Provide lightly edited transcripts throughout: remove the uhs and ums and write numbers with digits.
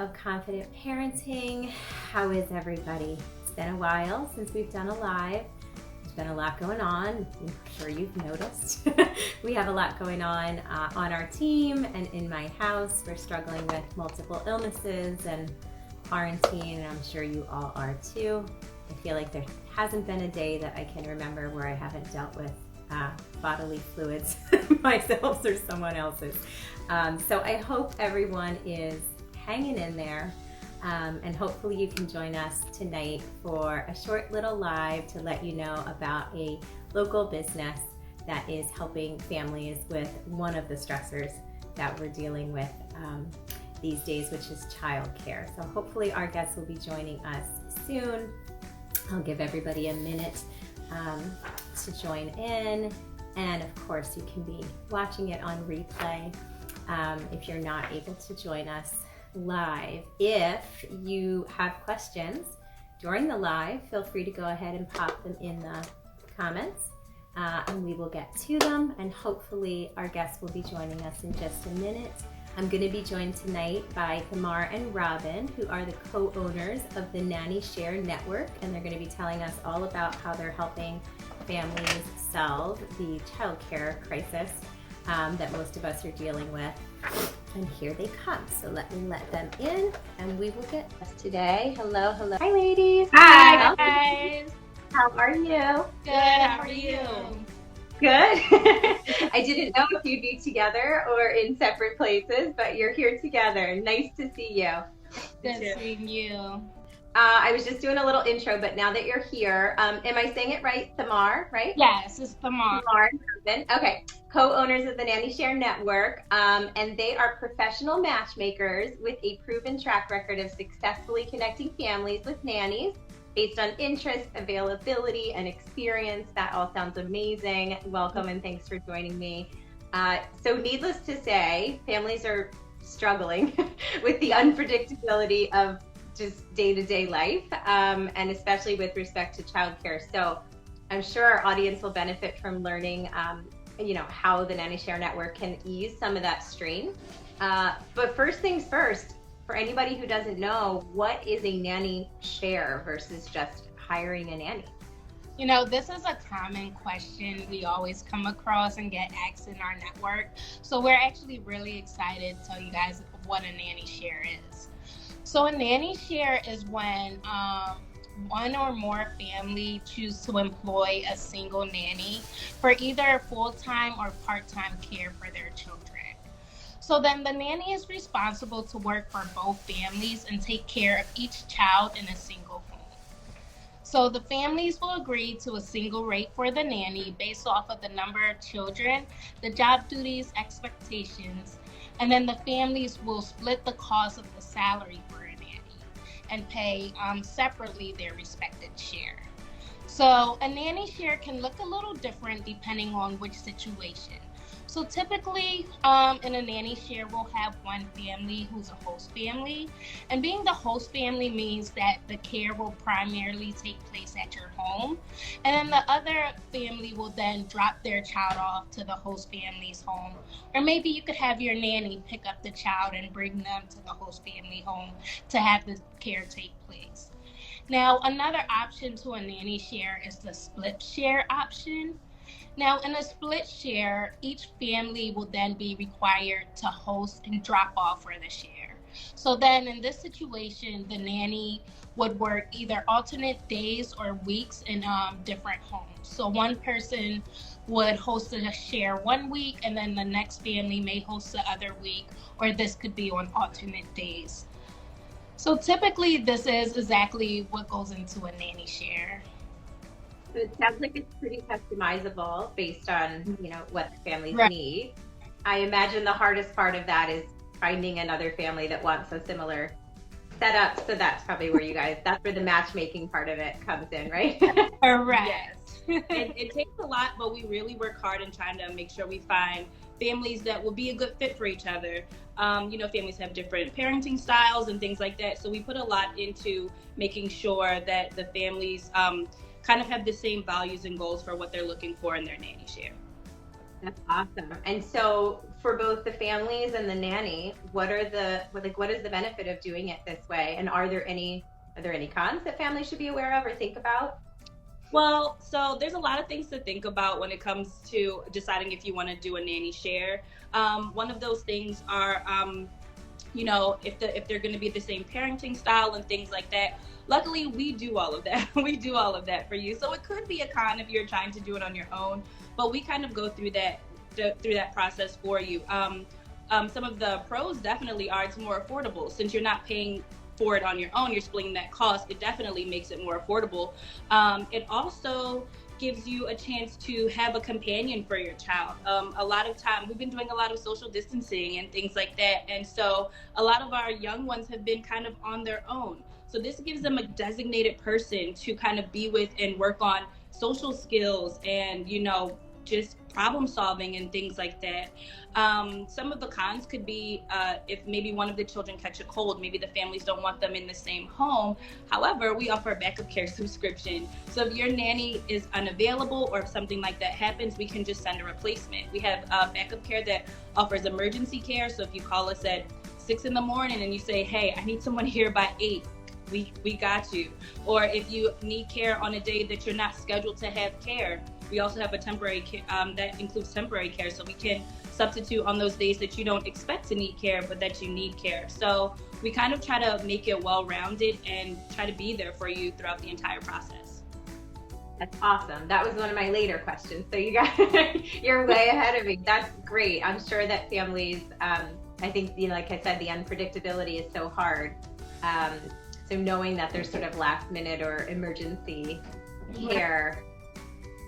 of Confident Parenting. How is everybody? It's been a while since we've done a live. There's been a lot going on. I'm sure you've noticed. We have a lot going on our team and in my house. We're struggling with multiple illnesses and quarantine, and I'm sure you all are too. I feel like there hasn't been a day that I can remember where I haven't dealt with bodily fluids myself or someone else's. So I hope everyone is hanging in there, and hopefully you can join us tonight for a short little live to let you know about a local business that is helping families with one of the stressors that we're dealing with these days, which is childcare. So hopefully our guests will be joining us soon. I'll give everybody a minute to join in, and of course you can be watching it on replay if you're not able to join us live. If you have questions during the live, feel free to go ahead and pop them in the comments, and we will get to them, and hopefully our guests will be joining us in just a minute. I'm going to be joined tonight by Thamar and Robin, who are the co-owners of the Nanny Share Network, and they're going to be telling us all about how they're helping families solve the childcare crisis that most of us are dealing with. And here they come. So let me let them in, and we will get us today. Hello, hello. Hi, ladies. Hi, guys. How are you? Good. How are you? Good. I didn't know if you'd be together or in separate places, but you're here together. Nice to see you. Good seeing you. I was just doing a little intro, but now that you're here, am I saying it right? Thamar, right? Yes, it's Thamar. Thamar and Robin. Okay. Co-owners of the Nanny Share Network, and they are professional matchmakers with a proven track record of successfully connecting families with nannies based on interest, availability, and experience. That all sounds amazing. Welcome and thanks for joining me. So needless to say, families are struggling with the unpredictability of just day-to-day life, and especially with respect to childcare. So I'm sure our audience will benefit from learning how the Nanny Share Network can ease some of that strain. But first things first, for anybody who doesn't know, what is a nanny share versus just hiring a nanny? You know, this is a common question we always come across and get asked in our network. So we're actually really excited to tell you guys what a nanny share is. So a nanny share is when one or more family choose to employ a single nanny for either full-time or part-time care for their children. So then the nanny is responsible to work for both families and take care of each child in a single home. So the families will agree to a single rate for the nanny based off of the number of children, the job duties, expectations, and then the families will split the cost of the salary for a nanny and pay separately their respective share. So a nanny share can look a little different depending on which situation. So typically in a nanny share, we'll have one family who's a host family. And being the host family means that the care will primarily take place at your home. And then the other family will then drop their child off to the host family's home. Or maybe you could have your nanny pick up the child and bring them to the host family home to have the care take place. Now, another option to a nanny share is the split share option. Now, in a split share, each family will then be required to host and drop off for the share. So then in this situation, the nanny would work either alternate days or weeks in different homes. So one person would host a share one week, and then the next family may host the other week, or this could be on alternate days. So typically, this is exactly what goes into a nanny share. So it sounds like it's pretty customizable based on, what the families need. I imagine the hardest part of that is finding another family that wants a similar setup. So that's probably where that's where the matchmaking part of it comes in, right? Correct. Yes. It takes a lot, but we really work hard in trying to make sure we find families that will be a good fit for each other. Families have different parenting styles and things like that. So we put a lot into making sure that the families kind of have the same values and goals for what they're looking for in their nanny share. That's awesome. And so for both the families and the nanny, what is the benefit of doing it this way? And are there any cons that families should be aware of or think about? Well, so there's a lot of things to think about when it comes to deciding if you want to do a nanny share. One of those things are, if they're going to be the same parenting style and things like that. Luckily, we do all of that. We do all of that for you. So it could be a con if you're trying to do it on your own, but we kind of go through that process for you. Some of the pros definitely are it's more affordable since you're not paying for it on your own. You're splitting that cost. It definitely makes it more affordable. It also gives you a chance to have a companion for your child. A lot of time, we've been doing a lot of social distancing and things like that. And so a lot of our young ones have been kind of on their own. So this gives them a designated person to kind of be with and work on social skills and, just problem solving and things like that. Some of the cons could be if maybe one of the children catch a cold, maybe the families don't want them in the same home. However, we offer a backup care subscription. So if your nanny is unavailable or if something like that happens, we can just send a replacement. We have backup care that offers emergency care. So if you call us at 6 a.m. and you say, hey, I need someone here by 8, we got you. Or if you need care on a day that you're not scheduled to have care, we also have a temporary care that includes temporary care, so we can substitute on those days that you don't expect to need care, but that you need care. So we kind of try to make it well-rounded and try to be there for you throughout the entire process. That's awesome. That was one of my later questions. So you're way ahead of me. That's great. I'm sure that families, I think, like I said, the unpredictability is so hard. So knowing that there's sort of last minute or emergency care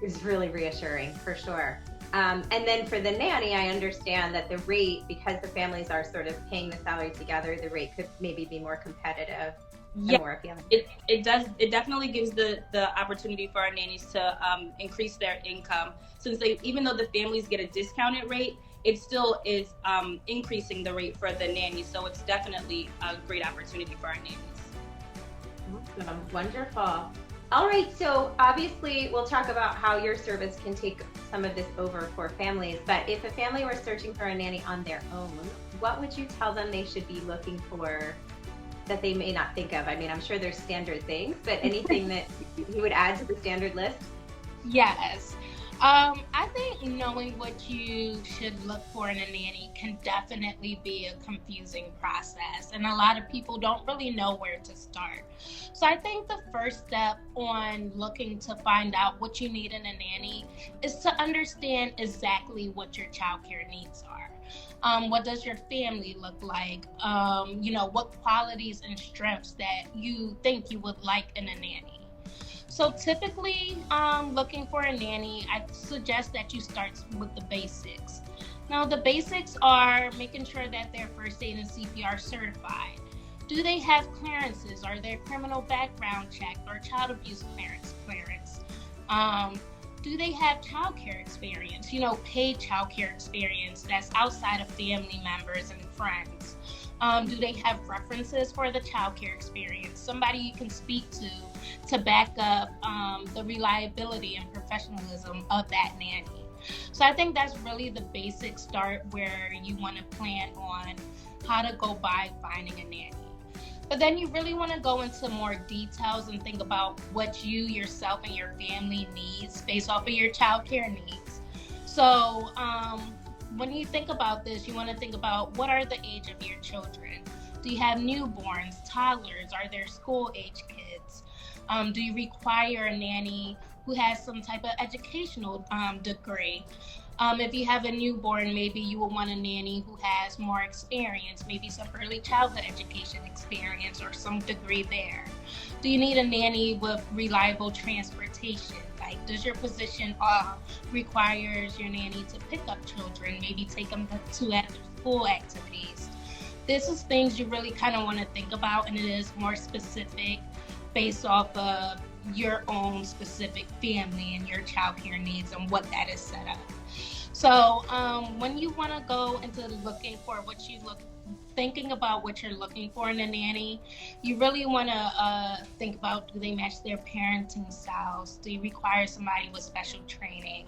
is really reassuring for sure. And then for the nanny, I understand that the rate, because the families are sort of paying the salary together, the rate could maybe be more competitive. Yeah, more appealing. It does. It definitely gives the opportunity for our nannies to increase their income, since even though the families get a discounted rate, it still is increasing the rate for the nannies. So it's definitely a great opportunity for our nannies. Awesome. Wonderful. All right, so obviously we'll talk about how your service can take some of this over for families, but if a family were searching for a nanny on their own, what would you tell them they should be looking for that they may not think of? I mean, I'm sure there's standard things, but anything that you would add to the standard list? Yes. I think knowing what you should look for in a nanny can definitely be a confusing process, and a lot of people don't really know where to start. So I think the first step on looking to find out what you need in a nanny is to understand exactly what your childcare needs are. What does your family look like? What qualities and strengths that you think you would like in a nanny. So typically, looking for a nanny, I suggest that you start with the basics. Now, the basics are making sure that they're first aid and CPR certified. Do they have clearances? Are they criminal background checked or child abuse clearance? Do they have childcare experience? Paid childcare experience that's outside of family members and friends. Do they have references for the childcare experience? Somebody you can speak to back up the reliability and professionalism of that nanny. So I think that's really the basic start where you want to plan on how to go by finding a nanny. But then you really want to go into more details and think about what you yourself and your family needs based off of your childcare needs. So when you think about this, you want to think about what are the age of your children. Do you have newborns, toddlers? Are there school age kids? Do you require a nanny who has some type of educational degree? If you have a newborn, maybe you will want a nanny who has more experience, maybe some early childhood education experience or some degree there. Do you need a nanny with reliable transportation? Like, does your position requires your nanny to pick up children, maybe take them to after school activities? This is things you really kind of want to think about, and it is more specific based off of your own specific family and your childcare needs and what that is set up. So when you want to go into looking for what you look thinking about what you're looking for in a nanny, you really want to think about, do they match their parenting styles? Do you require somebody with special training?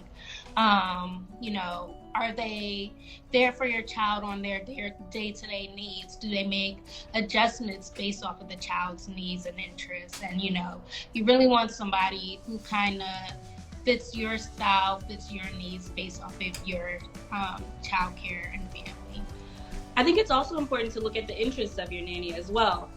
You know, are they there for your child on their day-to-day needs? Do they make adjustments based off of the child's needs and interests? And, you know, you really want somebody who kind of fits your style, fits your needs based off of your child care and family. I think it's also important to look at the interests of your nanny as well.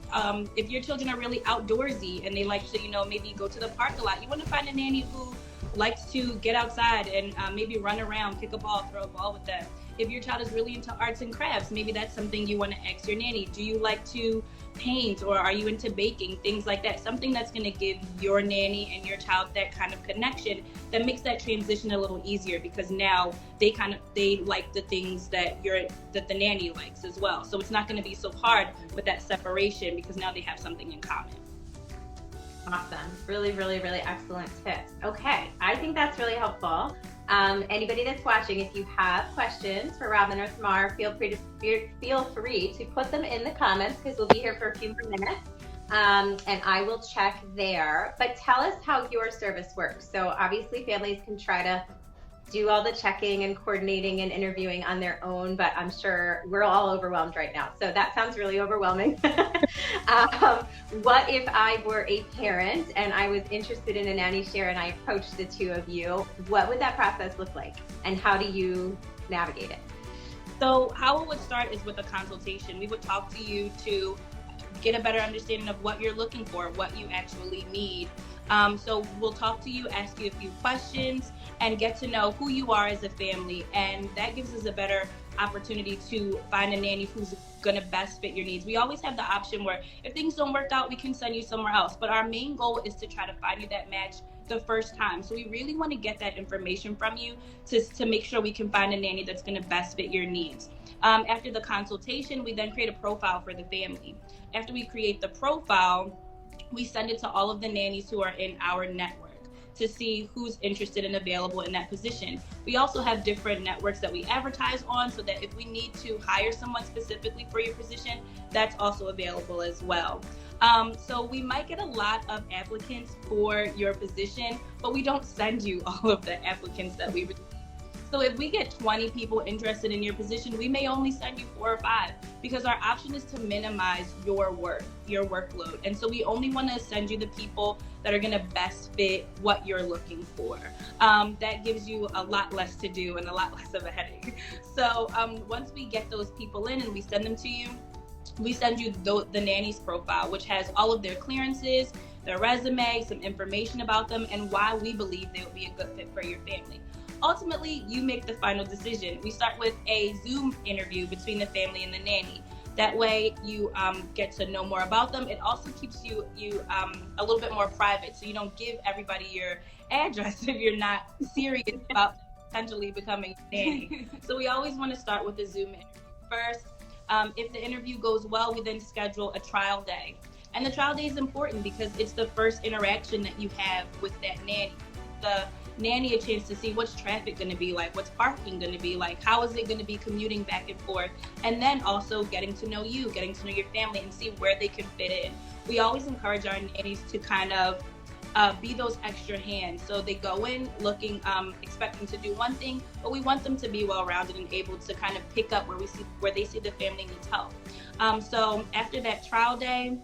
If your children are really outdoorsy and they like to, you know, maybe go to the park a lot, you want to find a nanny who likes to get outside and maybe run around, kick a ball, throw a ball with them. If your child is really into arts and crafts, maybe that's something you want to ask your nanny. Do you like to paint, or are you into baking? Things like that. Something that's going to give your nanny and your child that kind of connection that makes that transition a little easier, because now they like the things that the nanny likes as well. So it's not going to be so hard with that separation, because now they have something in common. Awesome. Really, really, really excellent tips. Okay, I think that's really helpful. Anybody that's watching, if you have questions for Robin or Thamar, feel free to put them in the comments, because we'll be here for a few more minutes, and I will check there. But tell us how your service works. So obviously families can try to do all the checking and coordinating and interviewing on their own, but I'm sure we're all overwhelmed right now. So that sounds really overwhelming. What if I were a parent and I was interested in a Nanny Share and I approached the two of you? What would that process look like, and how do you navigate it? So how it would start is with a consultation. We would talk to you to get a better understanding of what you're looking for, what you actually need. So we'll talk to you, ask you a few questions, and get to know who you are as a family. And that gives us a better opportunity to find a nanny who's going to best fit your needs. We always have the option where if things don't work out, we can send you somewhere else. But our main goal is to try to find you that match the first time. So we really want to get that information from you to make sure we can find a nanny that's going to best fit your needs. After the consultation, we then create a profile for the family. After we create the profile, we send it to all of the nannies who are in our network to see who's interested and available in that position. We also have different networks that we advertise on, so that if we need to hire someone specifically for your position, that's also available as well. So we might get a lot of applicants for your position, but we don't send you all of the applicants that we receive. So if we get 20 people interested in your position, we may only send you 4 or 5, because our option is to minimize your workload. And so we only want to send you the people that are going to best fit what you're looking for. That gives you a lot less to do and a lot less of a headache. So once we get those people in and we send them to you, we send you the nanny's profile, which has all of their clearances, their resume, some information about them, and why we believe they would be a good fit for your family. Ultimately, you make the final decision. We start with a Zoom interview between the family and the nanny. That way you get to know more about them. It also keeps you a little bit more private, so you don't give everybody your address if you're not serious about potentially becoming a nanny. So we always want to start with a Zoom interview first. If the interview goes well, we then schedule a trial day. And the trial day is important because it's the first interaction that you have with that nanny. The nanny a chance to see what's traffic going to be like, what's parking going to be like, how is it going to be commuting back and forth, and then also getting to know you, getting to know your family, and see where they can fit in. We always encourage our nannies to kind of be those extra hands. So they go in looking, expecting to do one thing, but we want them to be well-rounded and able to kind of pick up where they see the family needs help. So after that trial day,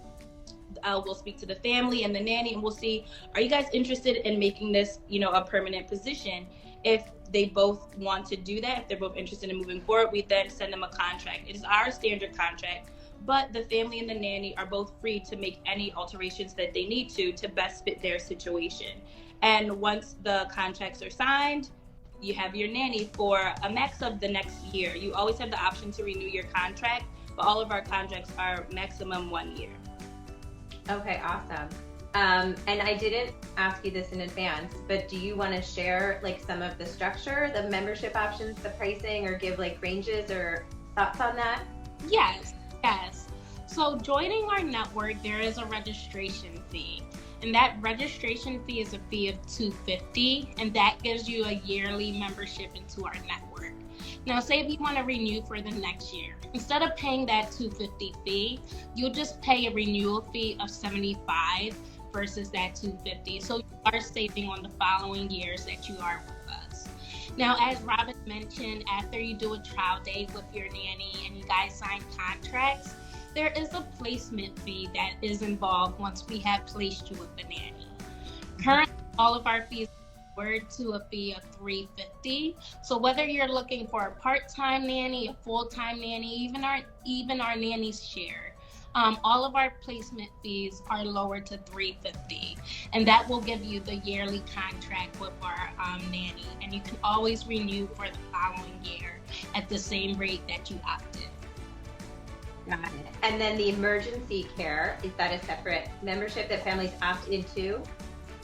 we'll speak to the family and the nanny, and we'll see, are you guys interested in making this, a permanent position? If they both want to do that, if they're both interested in moving forward, we then send them a contract. It is our standard contract, but the family and the nanny are both free to make any alterations that they need to best fit their situation. And once the contracts are signed, you have your nanny for a max of the next year. You always have the option to renew your contract, but all of our contracts are maximum 1 year. Okay, awesome. And I didn't ask you this in advance, but do you want to share like some of the structure, the membership options, the pricing, or give like ranges or thoughts on that? Yes. So joining our network, there is a registration fee. And that registration fee is a fee of $250, and that gives you a yearly membership into our network. Now, say if you want to renew for the next year, instead of paying that $250 fee, you'll just pay a renewal fee of $75 versus that $250. So you are saving on the following years that you are with us. Now, as Robin mentioned, after you do a trial date with your nanny and you guys sign contracts, there is a placement fee that is involved once we have placed you with the nanny. Currently, all of our fees are to a fee of $350. So whether you're looking for a part-time nanny, a full-time nanny, even our nanny's share, all of our placement fees are lowered to $350, and that will give you the yearly contract with our nanny, and you can always renew for the following year at the same rate that you opted. Got it. And then the emergency care, is that a separate membership that families opt into?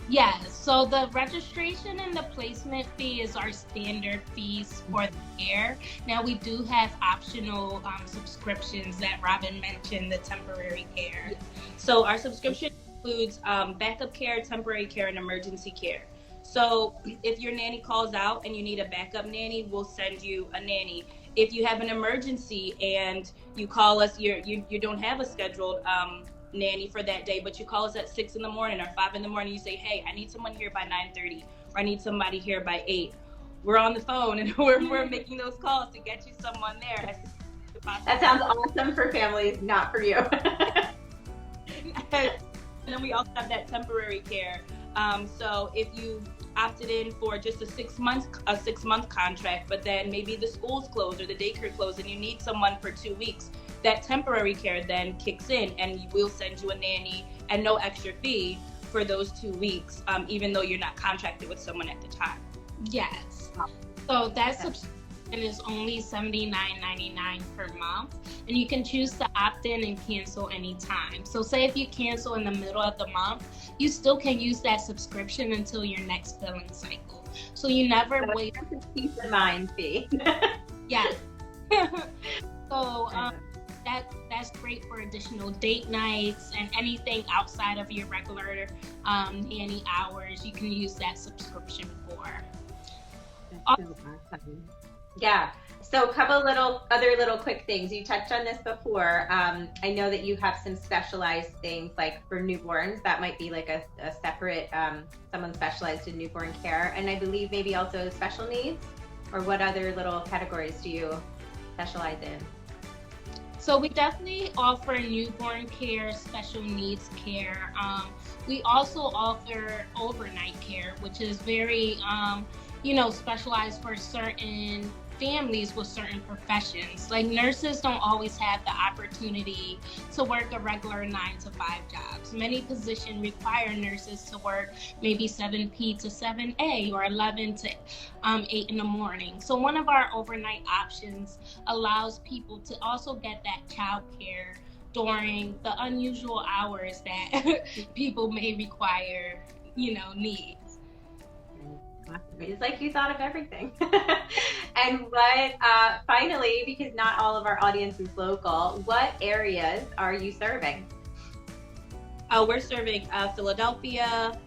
Yes, so the registration and the placement fee is our standard fees for the year. Now we do have optional subscriptions that Robin mentioned, the temporary care. So our subscription includes backup care, temporary care, and emergency care. So if your nanny calls out and you need a backup nanny, we'll send you a nanny. If you have an emergency and you call us, you don't have a scheduled nanny for that day, but you call us at 6 in the morning or 5 in the morning, you say, hey, I need someone here by 9:30, or I need somebody here by 8. We're on the phone and we're making those calls to get you someone there. That sounds awesome for families, not for you. And then we also have that temporary care. So if you opted in for just a 6 month contract, but then maybe the school's closed or the daycare closed and you need someone for 2 weeks, that temporary care then kicks in and we'll send you a nanny and no extra fee for those 2 weeks, even though you're not contracted with someone at the time. Yes. So that subscription is only $79.99 per month, and you can choose to opt in and cancel anytime. So say if you cancel in the middle of the month, you still can use that subscription until your next billing cycle. So you never wait. That's a peace of mind fee. Yes. So that's great for additional date nights and anything outside of your regular nanny hours. You can use that subscription for. That's so awesome. Yeah. So a couple other little quick things. You touched on this before. I know that you have some specialized things like for newborns. That might be like a separate, someone specialized in newborn care. And I believe maybe also special needs, or what other little categories do you specialize in? So we definitely offer newborn care, special needs care. We also offer overnight care, which is very, specialized for certain families with certain professions. Like nurses don't always have the opportunity to work a regular 9-to-5 jobs. Many positions require nurses to work maybe 7 p to 7 a or 11 to 8 in the morning. So one of our overnight options allows people to also get that child care during the unusual hours that people may require, need. It's like you thought of everything. And finally, because not all of our audience is local, what areas are you serving? We're serving Philadelphia,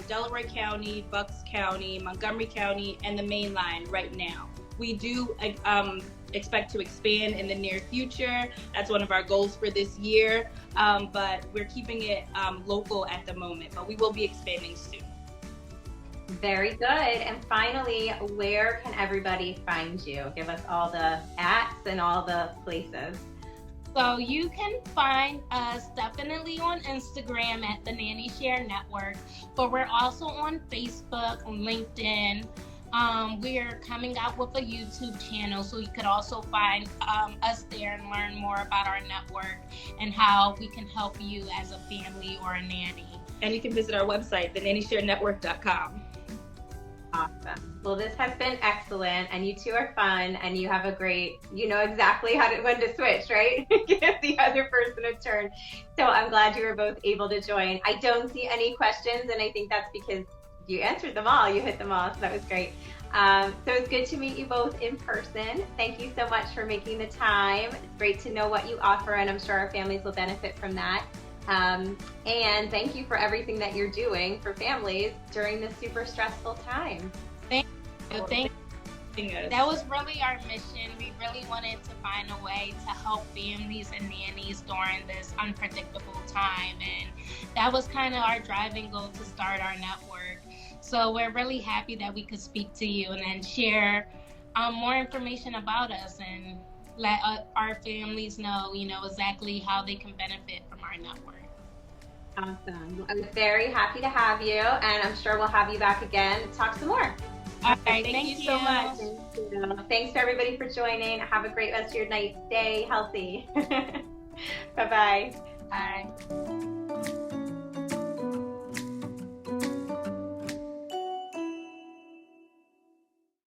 Delaware County, Bucks County, Montgomery County, and the main line right now. We do expect to expand in the near future. That's one of our goals for this year, but we're keeping it local at the moment, but we will be expanding soon. Very good. And finally, where can everybody find you? Give us all the @ and all the places. So you can find us definitely on Instagram at the Nanny Share Network, but we're also on Facebook, on LinkedIn. We're coming out with a YouTube channel, so you could also find us there and learn more about our network and how we can help you as a family or a nanny. And you can visit our website, thenannysharenetwork.com. Awesome. Well, this has been excellent, and you two are fun, and you have you know exactly when to switch, right? Give the other person a turn. So I'm glad you were both able to join. I don't see any questions, and I think that's because you answered them all. You hit them all, so that was great. So it's good to meet you both in person. Thank you so much for making the time. It's great to know what you offer, and I'm sure our families will benefit from that. And thank you for everything that you're doing for families during this super stressful time. Thank you. That was really our mission. We really wanted to find a way to help families and nannies during this unpredictable time. And that was kind of our driving goal to start our network. So we're really happy that we could speak to you and then share more information about us and let our families know, exactly how they can benefit from our network. Awesome. I'm very happy to have you, and I'm sure we'll have you back again to talk some more. All right, thank you so much. Thank you. Thanks to everybody for joining. Have a great rest of your night. Stay healthy. Bye-bye. Bye.